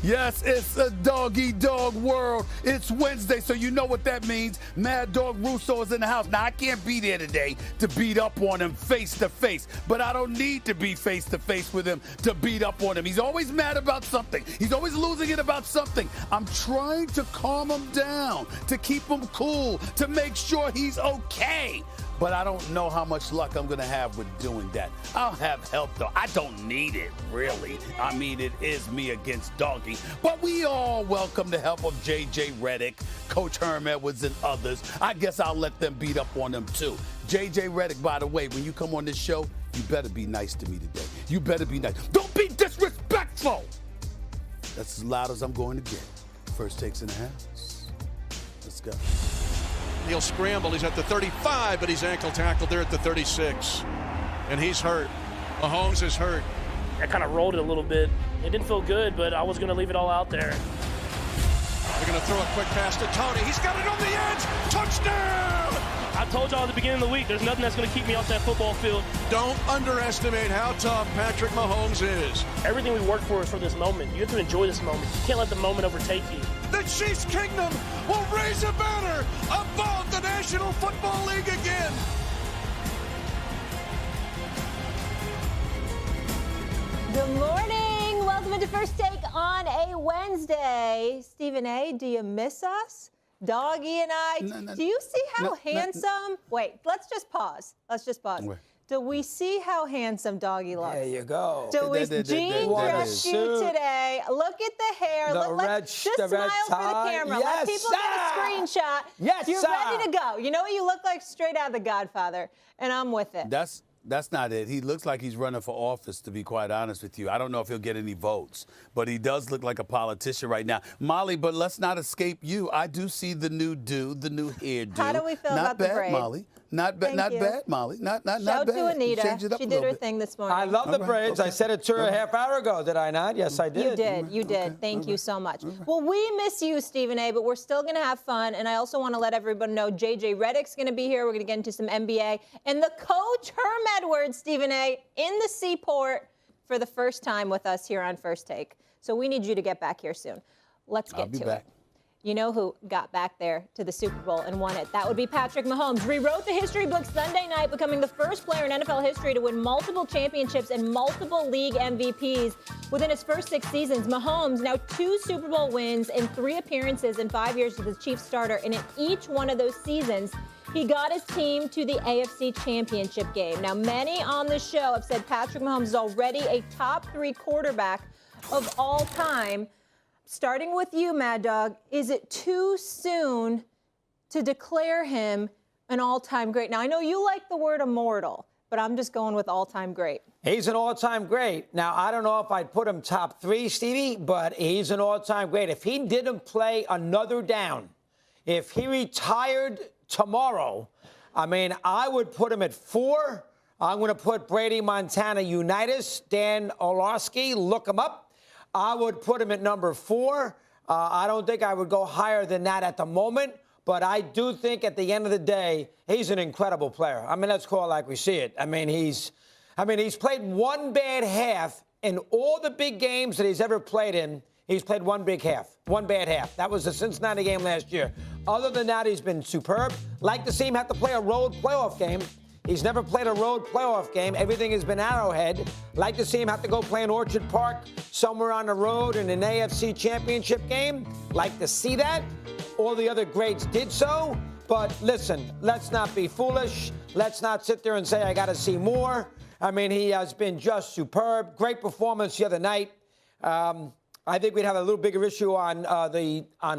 Yes, it's a dog-eat-dog world. It's Wednesday, so you know what that means. Mad Dog Russo is in the house. Now, I can't be there today to beat up on him face-to-face, but I don't need to be face-to-face with him to beat up on him. He's always mad about something. He's always losing it about something. I'm trying to calm him down, to keep him cool, to make sure he's okay. But I don't know how much luck I'm going to have with doing that. I'll have help, though. I don't need it, really. I mean, it is me against Doggy. But we all welcome the help of J.J. Redick, Coach Herm Edwards, and others. I guess I'll let them beat up on them, too. J.J. Redick, by the way, when you come on this show, you better be nice to me today. You better be nice. Don't be disrespectful! That's as loud as I'm going to get. First takes in the house. Let's go. He'll scramble. He's at the 35, but he's ankle tackled there at the 36. And he's hurt. Mahomes is hurt. I kind of rolled it a little bit. It didn't feel good, but I was going to leave it all out there. They're going to throw a quick pass to Tony. He's got it on the edge. Touchdown! I told y'all at the beginning of the week, there's nothing that's going to keep me off that football field. Don't underestimate how tough Patrick Mahomes is. Everything we work for is for this moment. You have to enjoy this moment. You can't let the moment overtake you. The Chiefs' kingdom will raise a banner above the National Football League again. Good morning. Welcome into First Take on a Wednesday. Stephen A., do you miss us? Doggy and I. Do you see how handsome? Wait, let's just pause. Wait. Do we see how handsome Doggy looks? There you go. Do we Gene dressed you today? Look at the hair. Let's just smile for the camera. Let people get a screenshot. Yes, You're ready to go. You know what you look like? Straight out of The Godfather. And I'm with it. That's not it. He looks like he's running for office, to be quite honest with you. I don't know if he'll get any votes, but he does look like a politician right now. Molly, but let's not escape you. I do see the new hairdo. How do we feel about the braid? Molly. Not bad, Molly. Not bad. Shout to Anita. She did her thing this morning. I love the braids. Okay. I said it to her a half hour ago, did I not? Yes, I did. You did. Okay. Thank you so much. Well, we miss you, Stephen A., but we're still going to have fun. And I also want to let everybody know J.J. Redick's going to be here. We're going to get into some NBA. And the coach, Herm Edwards, Stephen A., in the Seaport for the first time with us here on First Take. So we need you to get back here soon. Let's get to it. You know who got back there to the Super Bowl and won it? That would be Patrick Mahomes. Rewrote the history books Sunday night, becoming the first player in NFL history to win multiple championships and multiple league MVPs within his first 6 seasons. Mahomes, now 2 Super Bowl wins and 3 appearances in 5 years as the Chiefs starter. And in each one of those seasons, he got his team to the AFC Championship game. Now, many on the show have said Patrick Mahomes is already a top 3 quarterback of all time. Starting with you, Mad Dog, is it too soon to declare him an all-time great? Now, I know you like the word immortal, but I'm just going with all-time great. He's an all-time great. Now, I don't know if I'd put him top 3, Stevie, but he's an all-time great. If he didn't play another down, if he retired tomorrow, I mean, I would put him at 4. I'm going to put Brady Montana Unitas, Dan Orlovsky, look him up. I would put him at number 4. I don't think I would go higher than that at the moment, but I do think at the end of the day, he's an incredible player. I mean, let's call it like we see it. He's played one bad half in all the big games that he's ever played in. He's played one bad half. That was the Cincinnati game last year. Other than that, he's been superb. Like to see him have to play a road playoff game. He's never played a road playoff game. Everything has been Arrowhead. Like to see him have to go play in Orchard Park somewhere on the road in an AFC Championship game. Like to see that. All the other greats did so. But listen, let's not be foolish. Let's not sit there and say, I got to see more. I mean, he has been just superb. Great performance the other night. I think we'd have a little bigger issue on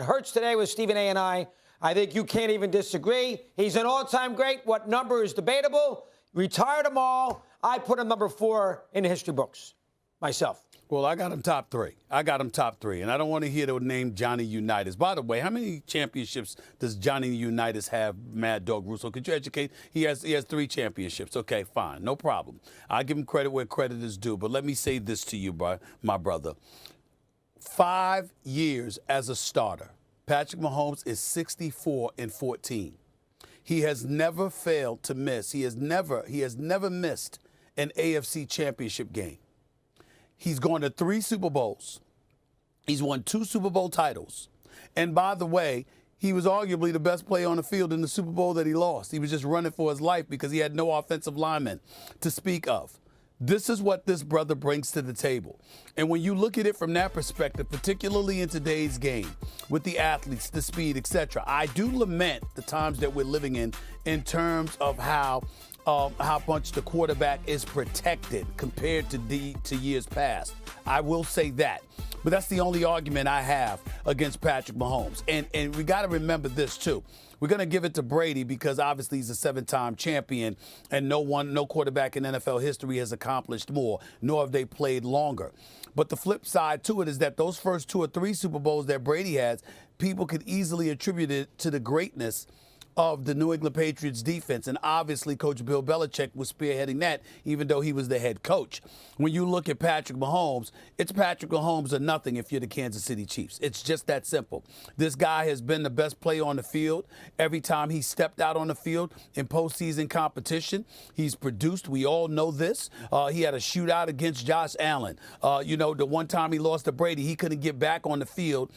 Hurts today with Stephen A. and I. I think you can't even disagree. He's an all-time great. What number is debatable? Retire them all. I put him number 4 in the history books myself. Well, I got him top 3. And I don't want to hear the name Johnny Unitas. By the way, how many championships does Johnny Unitas have, Mad Dog Russo? Could you educate? He has 3 championships. Okay, fine. No problem. I give him credit where credit is due. But let me say this to you, my brother. 5 years as a starter. Patrick Mahomes is 64-14. He has never failed to miss. He has never missed an AFC Championship game. He's gone to 3 Super Bowls. He's won 2 Super Bowl titles. And by the way, he was arguably the best player on the field in the Super Bowl that he lost. He was just running for his life because he had no offensive linemen to speak of. This is what this brother brings to the table. And when you look at it from that perspective, particularly in today's game, with the athletes, the speed, etc., I do lament the times that we're living in terms of how much the quarterback is protected compared to years past. I will say that. But that's the only argument I have against Patrick Mahomes. And we got to remember this, too. We're going to give it to Brady because obviously he's a 7-time champion, and no quarterback in NFL history has accomplished more, nor have they played longer. But the flip side to it is that those first 2 or 3 Super Bowls that Brady has, people could easily attribute it to the greatness of the New England Patriots defense. And obviously Coach Bill Belichick was spearheading that, even though he was the head coach. When you look at Patrick Mahomes, it's Patrick Mahomes or nothing if you're the Kansas City Chiefs. It's just that simple. This guy has been the best player on the field. Every time he stepped out on the field in postseason competition, he's produced. We all know this. He had a shootout against Josh Allen. The one time he lost to Brady, he couldn't get back on the field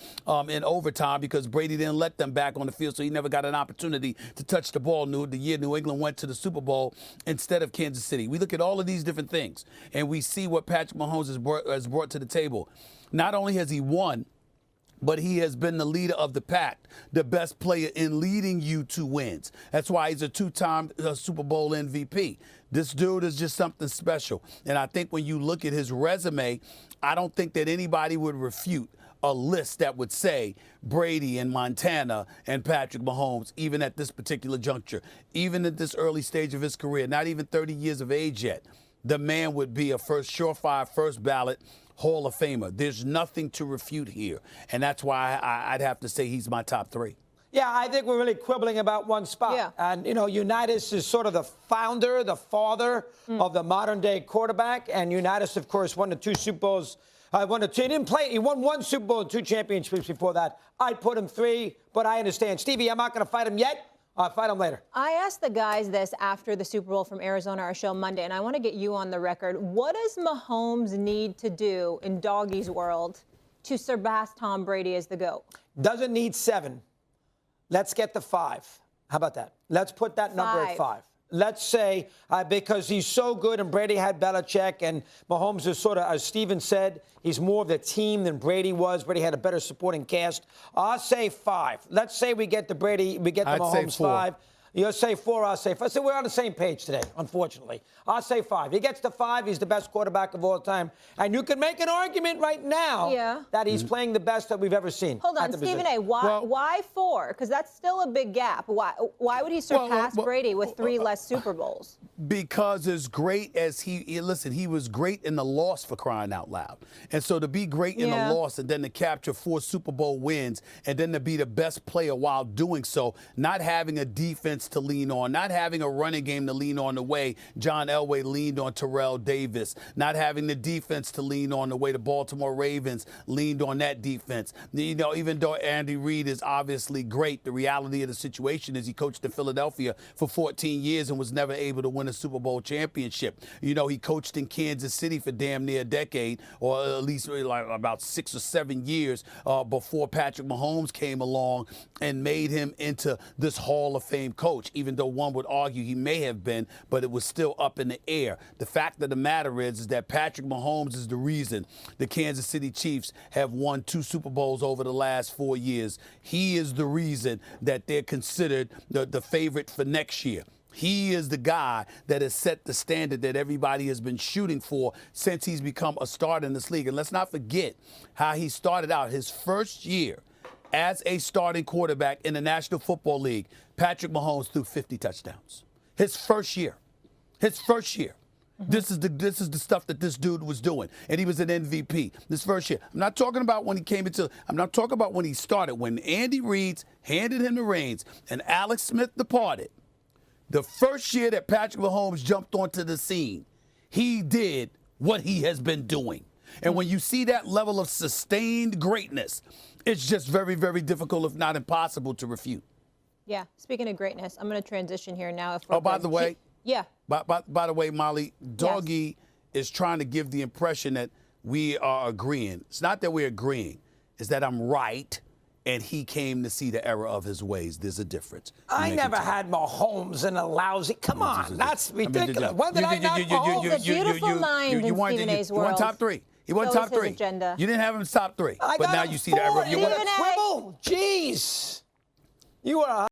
in overtime because Brady didn't let them back on the field, so he never got an opportunity to touch the ball the year New England went to the Super Bowl instead of Kansas City. We look at all of these different things, and we see what Patrick Mahomes has brought to the table. Not only has he won, but he has been the leader of the pack, the best player in leading you to wins. That's why he's a 2-time Super Bowl MVP. This dude is just something special. And I think when you look at his resume, I don't think that anybody would refute a list that would say Brady and Montana and Patrick Mahomes, even at this particular juncture, even at this early stage of his career, not even 30 years of age yet, the man would be a surefire first ballot Hall of Famer. There's nothing to refute here. And that's why I'd have to say he's my top 3. Yeah, I think we're really quibbling about one spot. Yeah. And, Unitas is sort of the founder, the father of the modern-day quarterback. And Unitas, of course, won the 2 Super Bowls. He didn't play. He won 1 Super Bowl and 2 championships before that. I'd put him 3, but I understand. Stevie, I'm not going to fight him yet. I'll fight him later. I asked the guys this after the Super Bowl from Arizona, our show Monday, and I want to get you on the record. What does Mahomes need to do in Doggy's world to surpass Tom Brady as the GOAT? Doesn't need 7. Let's get the 5. How about that? Let's put that number at 5. Let's say, because he's so good and Brady had Belichick and Mahomes is sort of, as Steven said, he's more of the team than Brady was. Brady had a better supporting cast. I'll say 5. Let's say we get the Mahomes 5. You'll say 4, I'll say 5. So we're on the same page today, unfortunately. I'll say 5. He gets to 5, he's the best quarterback of all time. And you can make an argument right now that he's playing the best that we've ever seen. Hold on, Stephen A., why 4? Because that's still a big gap. Why would he surpass Brady with 3 less Super Bowls? Because as great as he was great in the loss, for crying out loud. And so to be great in the loss and then to capture 4 Super Bowl wins and then to be the best player while doing so, not having a defense to lean on, not having a running game to lean on the way John Elway leaned on Terrell Davis, not having the defense to lean on the way the Baltimore Ravens leaned on that defense. Even though Andy Reid is obviously great, the reality of the situation is he coached in Philadelphia for 14 years and was never able to win a Super Bowl championship. He coached in Kansas City for damn near a decade, or at least like about 6 or 7 years before Patrick Mahomes came along and made him into this Hall of Fame coach, even though one would argue he may have been, but it was still up in the air. The fact of the matter is that Patrick Mahomes is the reason the Kansas City Chiefs have won 2 Super Bowls over the last 4 years. He is the reason that they're considered the favorite for next year. He is the guy that has set the standard that everybody has been shooting for since he's become a starter in this league. And let's not forget how he started out his first year as a starting quarterback in the National Football League. Patrick Mahomes threw 50 touchdowns. His first year. This is the stuff that this dude was doing, and he was an MVP this first year. I'm not talking about when he I'm not talking about when he started. When Andy Reid handed him the reins and Alex Smith departed, the first year that Patrick Mahomes jumped onto the scene, he did what he has been doing. And when you see that level of sustained greatness, it's just very, very difficult, if not impossible, to refute. Yeah. Speaking of greatness, I'm going to transition here now. By the way, yeah. By the way, Molly, Doggy is trying to give the impression that we are agreeing. It's not that we're agreeing. It's that I'm right, and he came to see the error of his ways. There's a difference. I never had Mahomes in a lousy. Come on, that's ridiculous. When did I not Mahomes? It's a beautiful mind in Stephen A's world. He won top 3. He won top 3. Agenda. You didn't have him top 3. I But got now him you see the error of your ways. Quibble. Jeez. You are